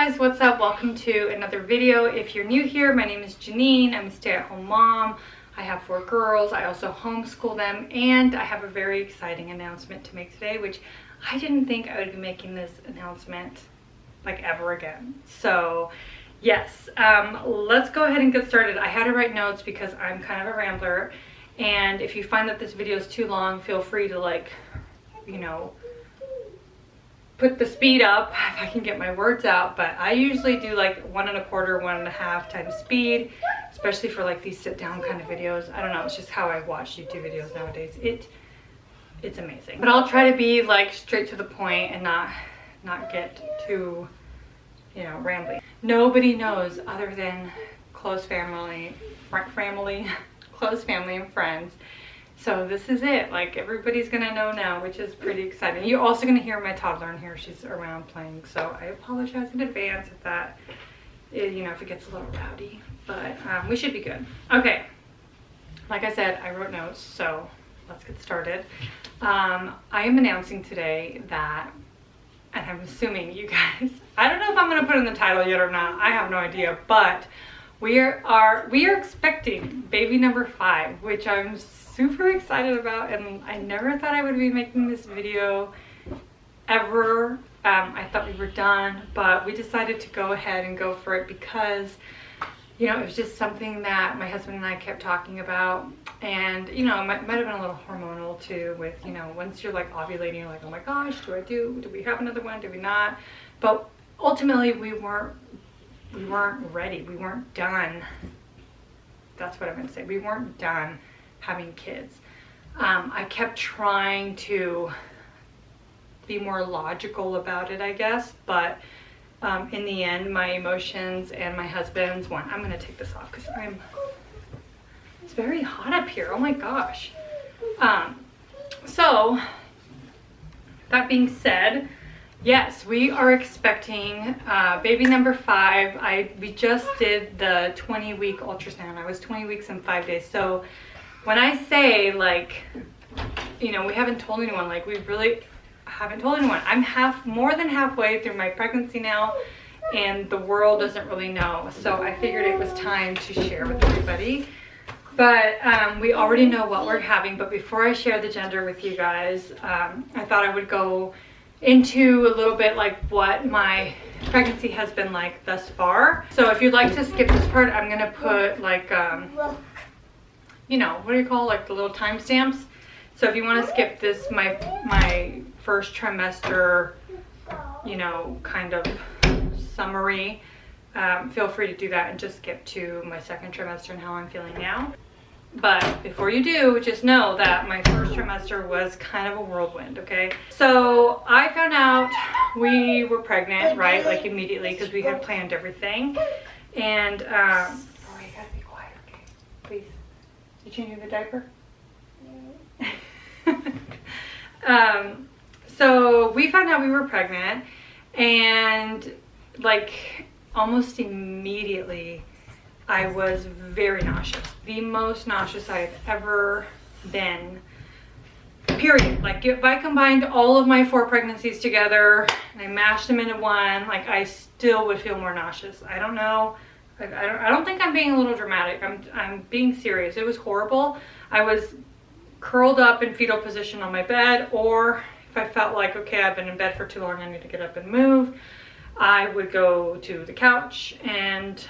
guys, what's up? Welcome to another video. If you're new here, my name is Janine. I'm a stay-at-home mom. I have 4 girls. I also homeschool them, and I have a very exciting announcement to make today, which I didn't think I would be making this announcement like ever again. So yes, let's go ahead and get started. I had to write notes because I'm kind of a rambler, and if you find that this video is too long, feel free to, like, you know, put the speed up if I can get my words out. But I usually do like 1 1/4, 1.5 times speed, especially for like these sit down kind of videos. I don't know, it's just how I watch YouTube videos nowadays. It's amazing. But I'll try to be like straight to the point and not get too, you know, rambly. Nobody knows other than close family, close family and friends. So this is it. Like, everybody's gonna know now, which is pretty exciting. You're also gonna hear my toddler in here. She's around playing, so I apologize in advance if that, you know, if it gets a little rowdy. But we should be good. Okay, like I said, I wrote notes, so let's get started. I am announcing today that, and I'm assuming you guys, I don't know if I'm gonna put in the title yet or not. I have no idea, but we are expecting baby number 5, which I'm super excited about, and I never thought I would be making this video ever. I thought we were done, but we decided to go ahead and go for it because, you know, it was just something that my husband and I kept talking about. And, you know, it might have been a little hormonal too, with, you know, once you're like ovulating, you're like, oh my gosh, do we have another one, do we not? But ultimately we weren't ready, we weren't done. That's what I'm gonna say. We weren't done having kids. I kept trying to be more logical about it, I guess, but in the end, my emotions and my husband's one. I'm gonna take this off because it's very hot up here. Oh my gosh. So that being said, yes, we are expecting baby number 5. We just did the 20-week ultrasound. I was 20 weeks and 5 days. So when I say, like, you know, we haven't told anyone, like, we really haven't told anyone. I'm more than halfway through my pregnancy now, and the world doesn't really know. So I figured it was time to share with everybody. But we already know what we're having. But before I share the gender with you guys, I thought I would go into a little bit like what my pregnancy has been like thus far. So if you'd like to skip this part, I'm gonna put like you know, what do you call, like, the little timestamps? So if you want to skip this, my first trimester, you know, kind of summary, feel free to do that and just skip to my 2nd trimester and how I'm feeling now. But before you do, just know that my first trimester was kind of a whirlwind, okay? So I found out we were pregnant, right, like immediately, because we had planned everything. And, oh, you gotta be quiet, okay? Please. You changing the diaper? So we found out we were pregnant, and like almost immediately I was very nauseous. The most nauseous I've ever been, period. Like, if I combined all of my 4 pregnancies together and I mashed them into one, like, I still would feel more nauseous. I don't know. I don't think I'm being a little dramatic. I'm being serious. It was horrible. I was curled up in fetal position on my bed, or if I felt like, okay, I've been in bed for too long, I need to get up and move, I would go to the couch and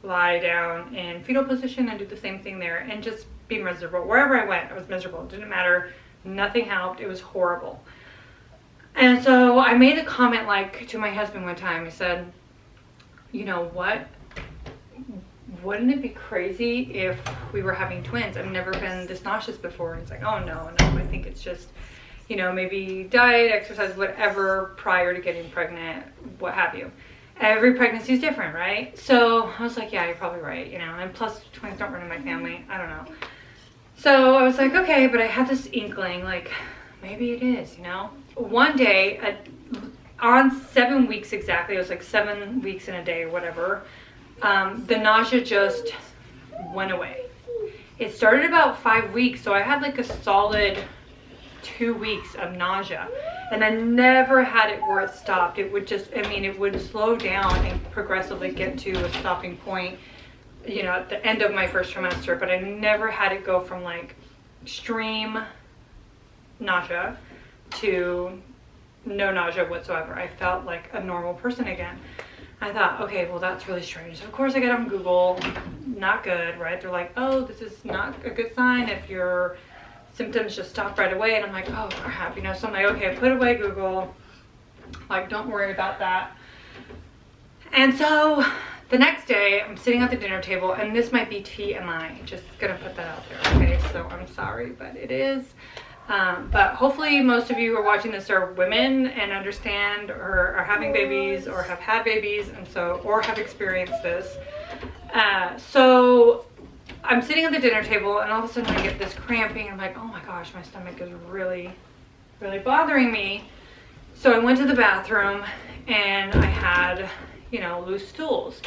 lie down in fetal position and do the same thing there and just be miserable. Wherever I went, I was miserable. It didn't matter. Nothing helped. It was horrible. And so I made a comment, like, to my husband one time. I said, you know what, wouldn't it be crazy if we were having twins? I've never been this nauseous before. And he's like, oh no, I think it's just, you know, maybe diet, exercise, whatever, prior to getting pregnant, what have you. Every pregnancy is different, right? So I was like, yeah, you're probably right, you know, and plus twins don't run in my family. I don't know. So I was like, okay, but I had this inkling, like, maybe it is, you know. One day, on 7 weeks exactly, it was like 7 weeks in a day or whatever, the nausea just went away. It started about 5 weeks, so I had like a solid 2 weeks of nausea, and I never had it where it stopped. It would just, I mean, it would slow down and progressively get to a stopping point, you know, at the end of my first trimester, but I never had it go from like extreme nausea to no nausea whatsoever. I felt like a normal person again. I thought, okay, well, that's really strange. So of course I get on Google, not good, right? They're like, oh, this is not a good sign if your symptoms just stop right away. And I'm like, oh crap, you know, so I'm like, okay, put away Google, like, don't worry about that. And so the next day I'm sitting at the dinner table, and this might be TMI, just gonna put that out there, okay? So I'm sorry, but it is. But hopefully most of you who are watching this are women and understand, or are having babies, or have had babies, and so, or have experienced this. So I'm sitting at the dinner table, and all of a sudden I get this cramping. I'm like, oh my gosh, my stomach is really, really bothering me. So I went to the bathroom, and I had, you know, loose stools.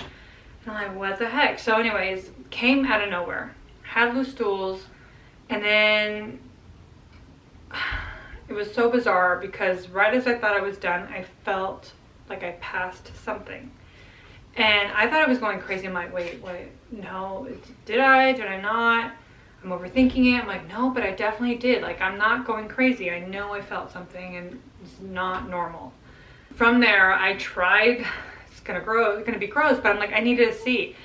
And I'm like, what the heck? So anyways, came out of nowhere, had loose stools, and then it was so bizarre because right as I thought I was done, I felt like I passed something. And I thought I was going crazy. I'm like, wait, no, did I not? I'm overthinking it. I'm like, no, but I definitely did. Like, I'm not going crazy. I know I felt something, and it's not normal. From there, I tried, it's gonna be gross, but I'm like, I needed to see.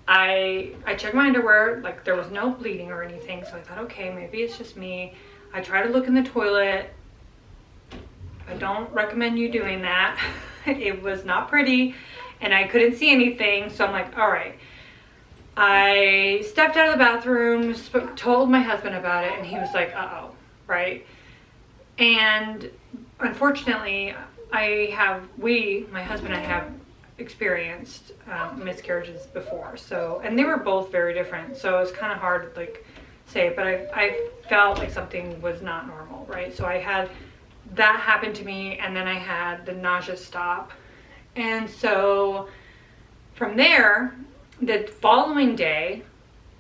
I checked my underwear, like there was no bleeding or anything. So I thought, okay, maybe it's just me. I tried to look in the toilet. I don't recommend you doing that. It was not pretty, and I couldn't see anything. So I'm like, all right. I stepped out of the bathroom, told my husband about it, and he was like, uh-oh, right? And unfortunately, my husband and I have experienced miscarriages before. So, and they were both very different. So it's kind of hard to like say, but I felt like something was not normal, right? So I had that happen to me, and then I had the nausea stop. And so from there, the following day,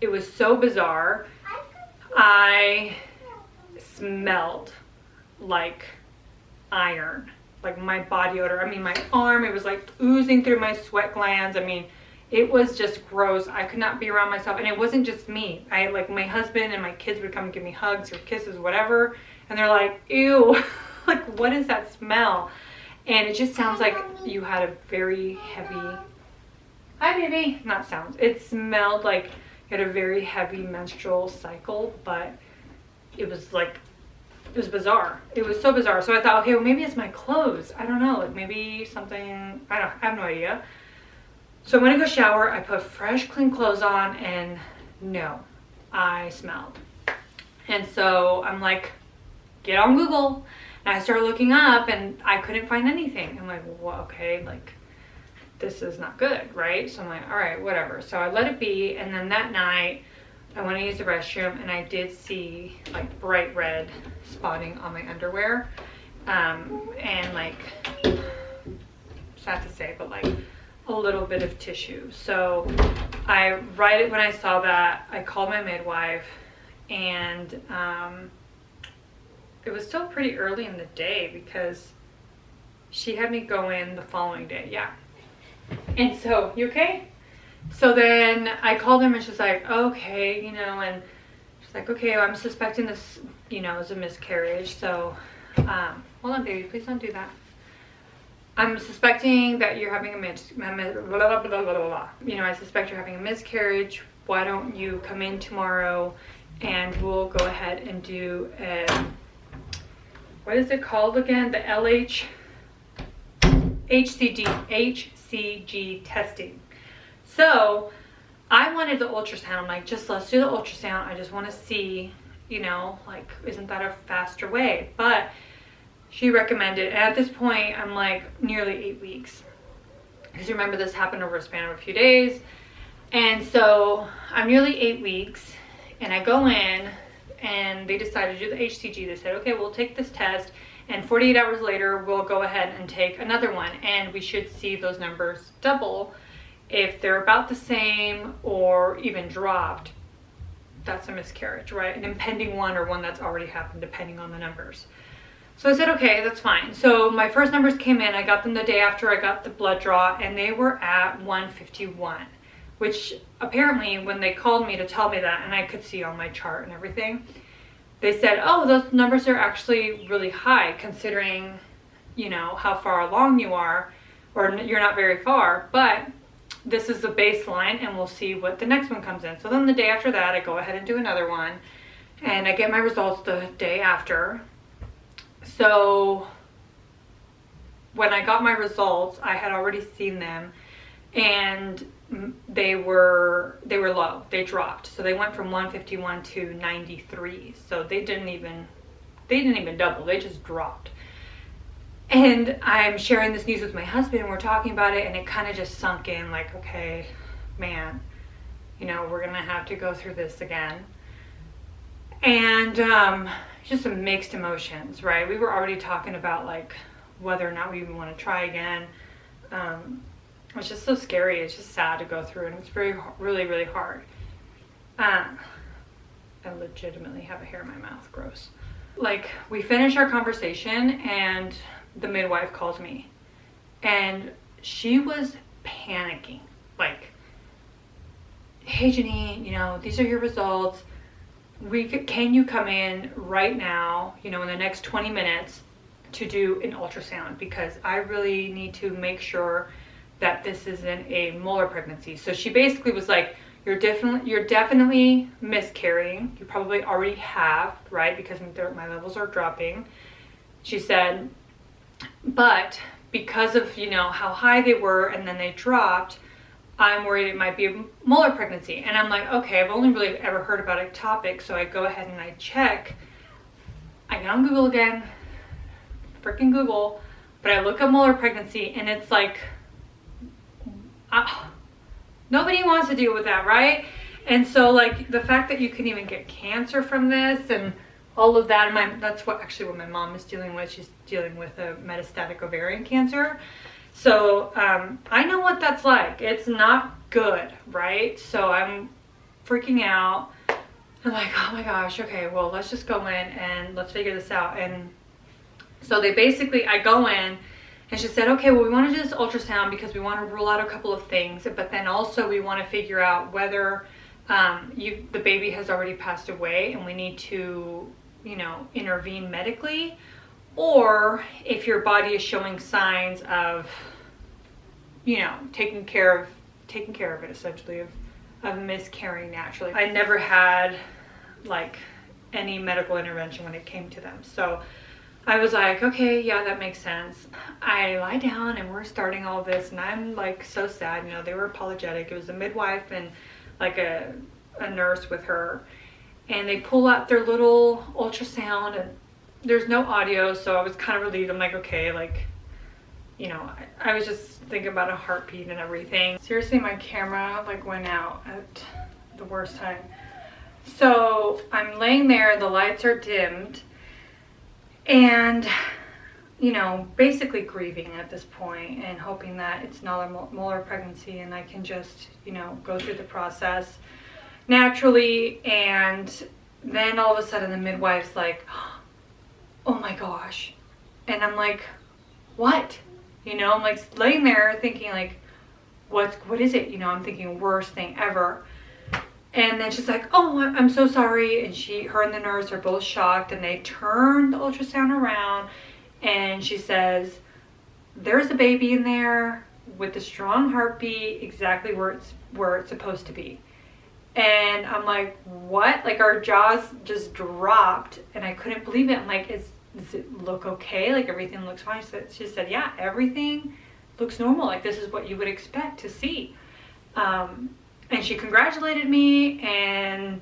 it was so bizarre. I smelled like iron, like my body odor. I mean, my arm, it was like oozing through my sweat glands. I mean, it was just gross. I could not be around myself. And it wasn't just me. Like my husband and my kids would come and give me hugs or kisses, whatever. And they're like, ew, like, what is that smell? And it just sounds like you had a very heavy, hi baby, not sounds. It smelled like you had a very heavy menstrual cycle, but it was like, it was bizarre. It was so bizarre. So I thought, okay, well, maybe it's my clothes. I don't know, like maybe something, I have no idea. So I'm gonna go shower. I put fresh, clean clothes on, and no, I smelled. And so I'm like, get on Google. And I started looking up, and I couldn't find anything. I'm like, well, okay, like this is not good, right? So I'm like, all right, whatever. So I let it be. And then that night I went to use the restroom, and I did see like bright red spotting on my underwear. And like, sad to say, but like a little bit of tissue. So when I saw that, I called my midwife, and it was still pretty early in the day because she had me go in the following day. Yeah. And so, you okay? So then I called him, and she's like, okay, you know, and she's like, okay, well, I'm suspecting this, you know, is a miscarriage. So, hold on, baby, please don't do that. I'm suspecting that you're having you know, I suspect you're having a miscarriage. Why don't you come in tomorrow, and we'll go ahead and do what is it called again? The HCG testing. So I wanted the ultrasound. I'm like, just let's do the ultrasound. I just want to see, you know, like, isn't that a faster way? But she recommended, and at this point, I'm like nearly 8 weeks. Because remember, this happened over a span of a few days. And so I'm nearly 8 weeks, and I go in, and they decided to do the HCG. They said, okay, we'll take this test, and 48 hours later, we'll go ahead and take another one, and we should see those numbers double. If they're about the same or even dropped, that's a miscarriage, right? An impending one or one that's already happened, depending on the numbers. So I said, okay, that's fine. So my first numbers came in. I got them the day after I got the blood draw, and they were at 151, which apparently when they called me to tell me that, and I could see on my chart and everything, they said, oh, those numbers are actually really high considering, you know, how far along you are, or you're not very far, but this is the baseline and we'll see what the next one comes in. So then the day after that, I go ahead and do another one, and I get my results the day after. So when I got my results, I had already seen them, and they were low. They dropped. So they went from 151 to 93. So they didn't even double. They just dropped. And I'm sharing this news with my husband, and we're talking about it, and it kind of just sunk in, like, okay, man, you know, we're gonna have to go through this again. And just some mixed emotions, right? We were already talking about like whether or not we even want to try again. It's just so scary. It's just sad to go through, and it's really hard. I legitimately have a hair in my mouth. Gross. Like, we finish our conversation and the midwife calls me, and she was panicking, like, hey Janine, you know, these are your results. Can you come in right now, you know, in the next 20 minutes to do an ultrasound, because I really need to make sure that this isn't a molar pregnancy. So she basically was like, you're definitely miscarrying. You probably already have, right? Because my levels are dropping. She said, but because of, you know, how high they were and then they dropped, I'm worried it might be a molar pregnancy. And I'm like, okay, I've only really ever heard about ectopic. So I go ahead and I check. I get on Google again, freaking Google, but I look up molar pregnancy, and it's like, nobody wants to deal with that, right? And so like the fact that you can even get cancer from this and all of that, that's what my mom is dealing with. She's dealing with a metastatic ovarian cancer. So I know what that's like. It's not good, right? So I'm freaking out. I'm like, oh my gosh, okay, well, let's just go in and let's figure this out. And so I go in, and she said, okay, well, we want to do this ultrasound because we want to rule out a couple of things, but then also we want to figure out whether the baby has already passed away and we need to, you know, intervene medically, or if your body is showing signs of, you know, taking care of it, essentially, of miscarrying naturally. I never had like any medical intervention when it came to them. So I was like, okay, yeah, that makes sense. I lie down and we're starting all this, and I'm like so sad. You know, they were apologetic. It was a midwife and like a nurse with her, and they pull out their little ultrasound, and there's no audio, so I was kind of relieved. I'm like, okay, like, you know, I was just thinking about a heartbeat and everything. Seriously, my camera like went out at the worst time. So I'm laying there, the lights are dimmed, and, you know, basically grieving at this point and hoping that it's not a molar pregnancy and I can just, you know, go through the process naturally. And then all of a sudden the midwife's like, oh my gosh. And I'm like, what? You know, I'm like laying there thinking like, what is it? You know, I'm thinking worst thing ever. And then she's like, oh, I'm so sorry. And her and the nurse are both shocked, and they turn the ultrasound around, and she says, there's a baby in there with a strong heartbeat, exactly where it's supposed to be. And I'm like, what? Like, our jaws just dropped, and I couldn't believe it. I'm like, does it look okay? Like, everything looks fine? She said, yeah, everything looks normal. Like, this is what you would expect to see. And she congratulated me, and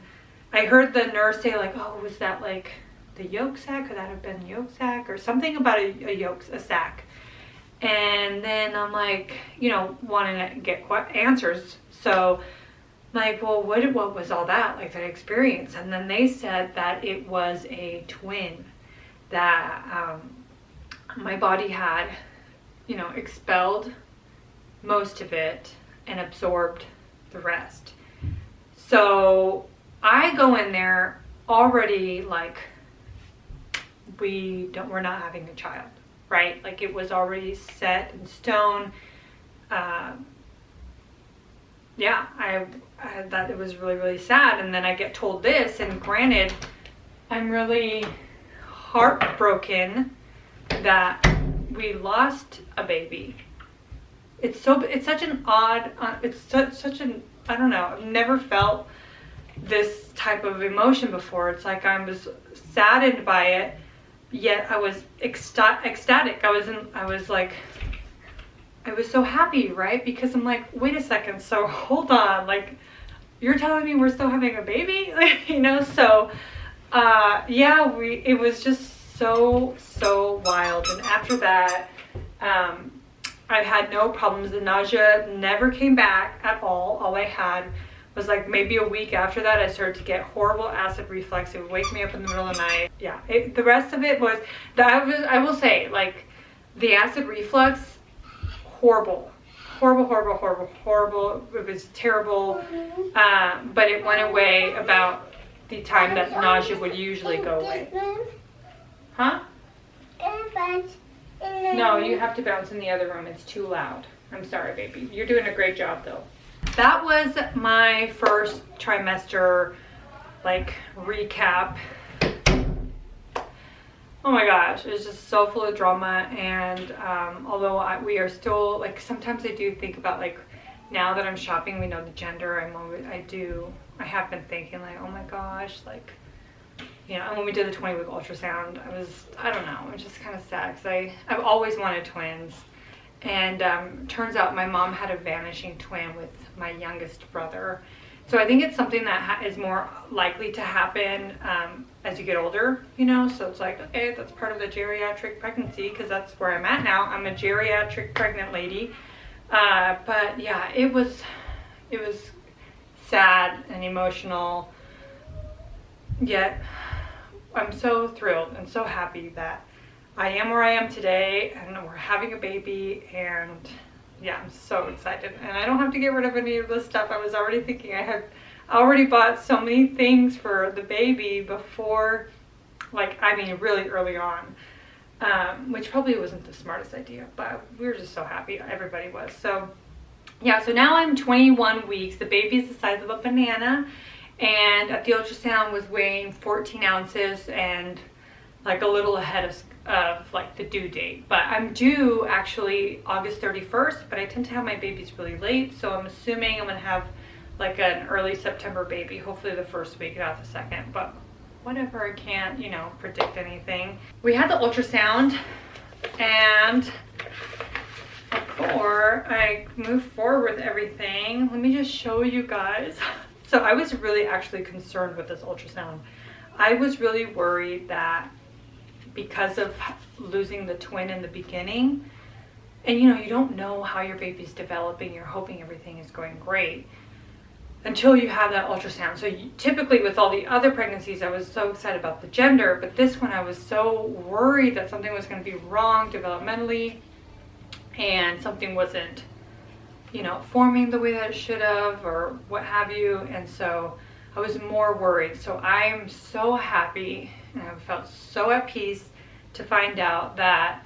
I heard the nurse say like, oh, was that like the yolk sac? Could that have been yolk sac? Or something about a sac. And then I'm like, you know, wanting to get answers. So like, well, what was all that, like, that experience? And then they said that it was a twin, that my body had, you know, expelled most of it and absorbed the rest. So I go in there already like, we're not having a child, right? Like it was already set in stone. Yeah, I thought it was really, really sad. And then I get told this, and granted, I'm really heartbroken that we lost a baby. It's such an odd, such an, I don't know, I've never felt this type of emotion before. It's like I was saddened by it, yet I was ecstatic. I was so happy, right? Because I'm like, wait a second, so hold on, like, you're telling me we're still having a baby? Like, you know, so, yeah, it was just so wild. And after that, I had no problems. The nausea never came back at all. All I had was like maybe a week after that, I started to get horrible acid reflux. It would wake me up in the middle of the night. Yeah, the rest of it was, I will say, like, the acid reflux, horrible. It was terrible. But it went away about the time that nausea would usually go away. Huh? No, you have to bounce in the other room. It's too loud. I'm sorry, baby. You're doing a great job, though. That was my first trimester, like, recap. Oh my gosh, it's just so full of drama. And although we are still, like, sometimes I do think about, like, now that I'm shopping, we know the gender. I have been thinking, like, oh my gosh, like, you know, and when we did the 20-week ultrasound, I don't know, I'm just kind of sad because I've always wanted twins. And turns out my mom had a vanishing twin with my youngest brother. So I think it's something that is more likely to happen as you get older, you know? So it's like, okay, that's part of the geriatric pregnancy, because that's where I'm at now. I'm a geriatric pregnant lady. But yeah, it was sad and emotional, yet I'm so thrilled and so happy that I am where I am today, and we're having a baby, and yeah, I'm so excited. And I don't have to get rid of any of this stuff. I was already thinking I had already bought so many things for the baby before, like, I mean, really early on, which probably wasn't the smartest idea, but we were just so happy. Everybody was. So yeah, so now I'm 21 weeks. The baby is the size of a banana, and at the ultrasound was weighing 14 ounces and like a little ahead of like the due date. But I'm due actually August 31st, but I tend to have my babies really late, so I'm assuming I'm gonna have like an early September baby, hopefully the first week, not the second, but whatever, I can't, you know, predict anything. We had the ultrasound, and before I move forward with everything, let me just show you guys. So I was really actually concerned with this ultrasound. I was really worried that because of losing the twin in the beginning, and you know, you don't know how your baby's developing, you're hoping everything is going great until you have that ultrasound. So typically with all the other pregnancies, I was so excited about the gender, but this one I was so worried that something was going to be wrong developmentally and something wasn't, you know, forming the way that it should have or what have you. And so I was more worried. So I'm so happy, and I felt so at peace to find out that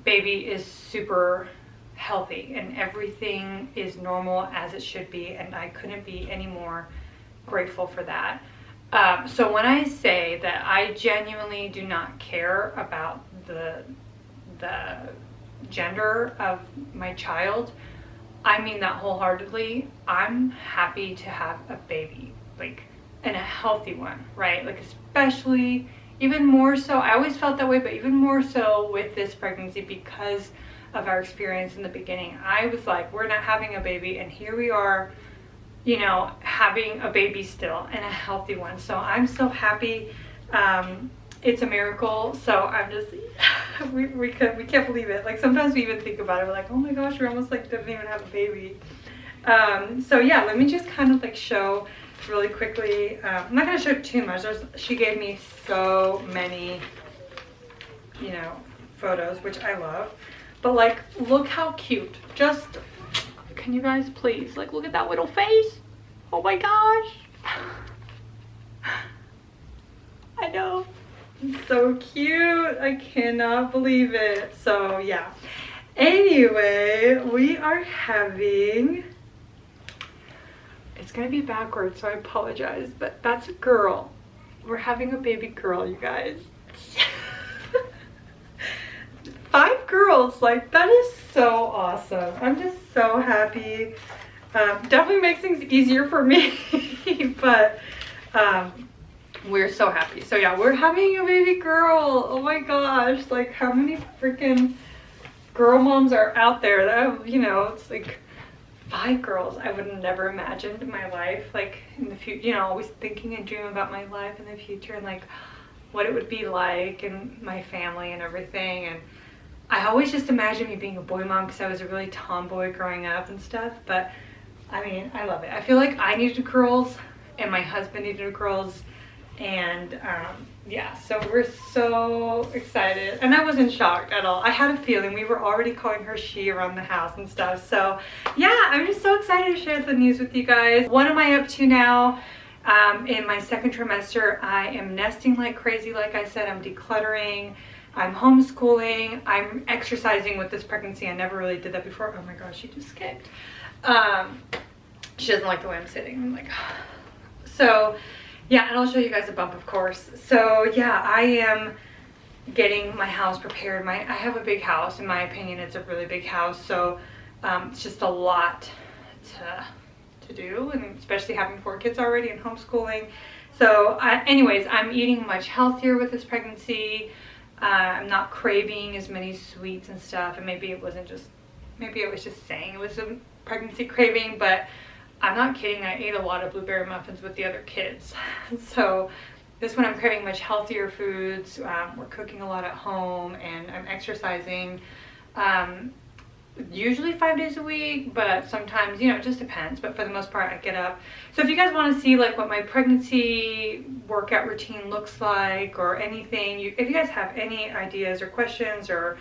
baby is super healthy and everything is normal as it should be, and I couldn't be any more grateful for that. So when I say that I genuinely do not care about the gender of my child, I mean that wholeheartedly. I'm happy to have a baby, like, and a healthy one, right? Like, especially, even more so, I always felt that way, but even more so with this pregnancy because of our experience in the beginning. I was like, we're not having a baby, and here we are, you know, having a baby still, and a healthy one. So I'm so happy. It's a miracle. So I'm just, we can't believe it. Like, sometimes we even think about it, we're like, oh my gosh, we're almost like didn't even have a baby. So yeah, let me just kind of like show really quickly. I'm not gonna show too much. She gave me so many, you know, photos, which I love. But like, look how cute. Just, can you guys please, like, look at that little face? Oh my gosh. So cute. I cannot believe it. So yeah. Anyway, we are having, it's gonna be backwards, so I apologize, but that's a girl. We're having a baby girl, you guys. 5 girls, like that is so awesome. I'm just so happy. Definitely makes things easier for me, but we're so happy. So yeah, we're having a baby girl. Oh my gosh, like how many freaking girl moms are out there that, you know, it's like 5 girls. I would have never imagined in my life, like in the future, you know, always thinking and dreaming about my life in the future and like what it would be like and my family and everything. And I always just imagined me being a boy mom because I was a really tomboy growing up and stuff. But I mean, I love it. I feel like I needed girls and my husband needed girls. And yeah, so we're so excited. And I wasn't shocked at all. I had a feeling. We were already calling her she around the house and stuff. So yeah, I'm just so excited to share the news with you guys. What am I up to now? In my 2nd trimester, I am nesting like crazy. Like I said, I'm decluttering. I'm homeschooling. I'm exercising with this pregnancy. I never really did that before. Oh my gosh, she just kicked. She doesn't like the way I'm sitting. I'm like, so yeah, and I'll show you guys a bump, of course. So yeah, I am getting my house prepared. I have a big house. In my opinion, it's a really big house. So it's just a lot to do, and especially having 4 kids already and homeschooling. So anyways, I'm eating much healthier with this pregnancy. I'm not craving as many sweets and stuff, and maybe it was just saying it was a pregnancy craving, but I'm not kidding. I ate a lot of blueberry muffins with the other kids. So this one I'm craving much healthier foods. We're cooking a lot at home, and I'm exercising usually 5 days a week, but sometimes, you know, it just depends. But for the most part, I get up. So if you guys want to see like what my pregnancy workout routine looks like or anything, if you guys have any ideas or questions or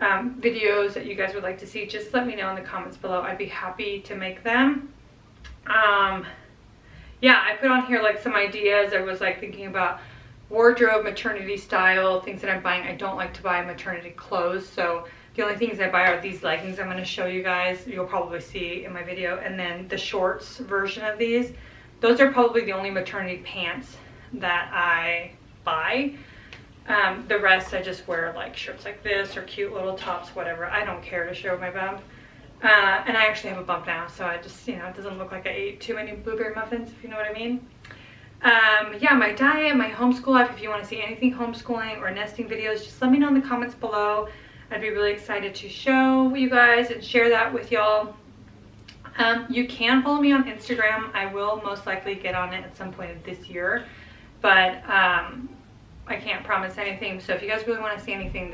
videos that you guys would like to see, just let me know in the comments below. I'd be happy to make them. Yeah, I put on here like some ideas. I was like thinking about wardrobe, maternity style, things that I'm buying. I don't like to buy maternity clothes, so the only things I buy are these leggings I'm going to show you guys. You'll probably see in my video. And then the shorts version of these. Those are probably the only maternity pants that I buy. The rest I just wear like shirts like this or cute little tops, whatever. I don't care to show my bump. And I actually have a bump now, so I just, you know, it doesn't look like I ate too many blueberry muffins, if you know what I mean. Yeah, my diet, my homeschool life, if you want to see anything homeschooling or nesting videos, just let me know in the comments below. I'd be really excited to show you guys and share that with y'all. You can follow me on Instagram. I will most likely get on it at some point of this year, but I can't promise anything. So if you guys really want to see anything,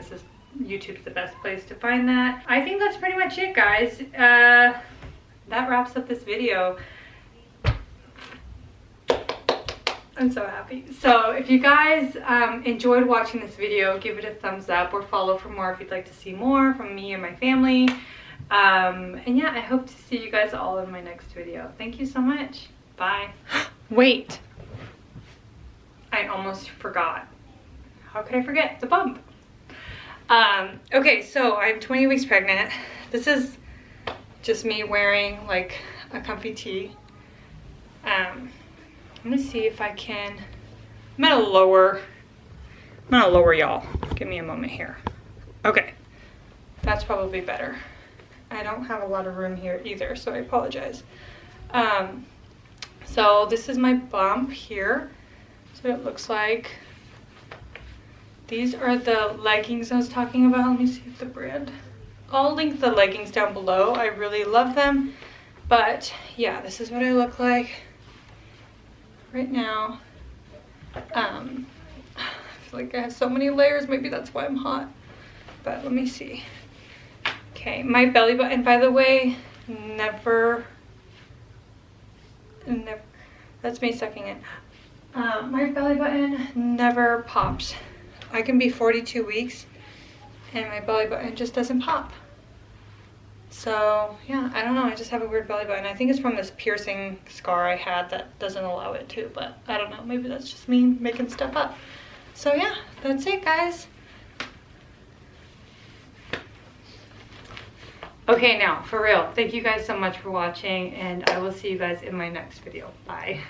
YouTube's the best place to find that. I think that's pretty much it, guys. That wraps up this video. I'm so happy. So if you guys enjoyed watching this video, give it a thumbs up or follow for more if you'd like to see more from me and my family. And yeah, I hope to see you guys all in my next video. Thank you so much. Bye. Wait. I almost forgot. How could I forget? The bump. Okay, so I'm 20 weeks pregnant. This is just me wearing like a comfy tee. I'm gonna see if I can, I'm gonna lower y'all. Give me a moment here. Okay, that's probably better. I don't have a lot of room here either, so I apologize. So this is my bump here. So it looks like. These are the leggings I was talking about. Let me see if the brand. I'll link the leggings down below. I really love them. But yeah, this is what I look like right now. I feel like I have so many layers. Maybe that's why I'm hot. But let me see. Okay, my belly button, by the way, never, that's me sucking it. My belly button never pops. I can be 42 weeks and my belly button just doesn't pop. So yeah, I don't know, I just have a weird belly button. I think it's from this piercing scar I had that doesn't allow it to, but I don't know, maybe that's just me making stuff up. So yeah, that's it, guys. Okay, now, for real, thank you guys so much for watching, and I will see you guys in my next video. Bye.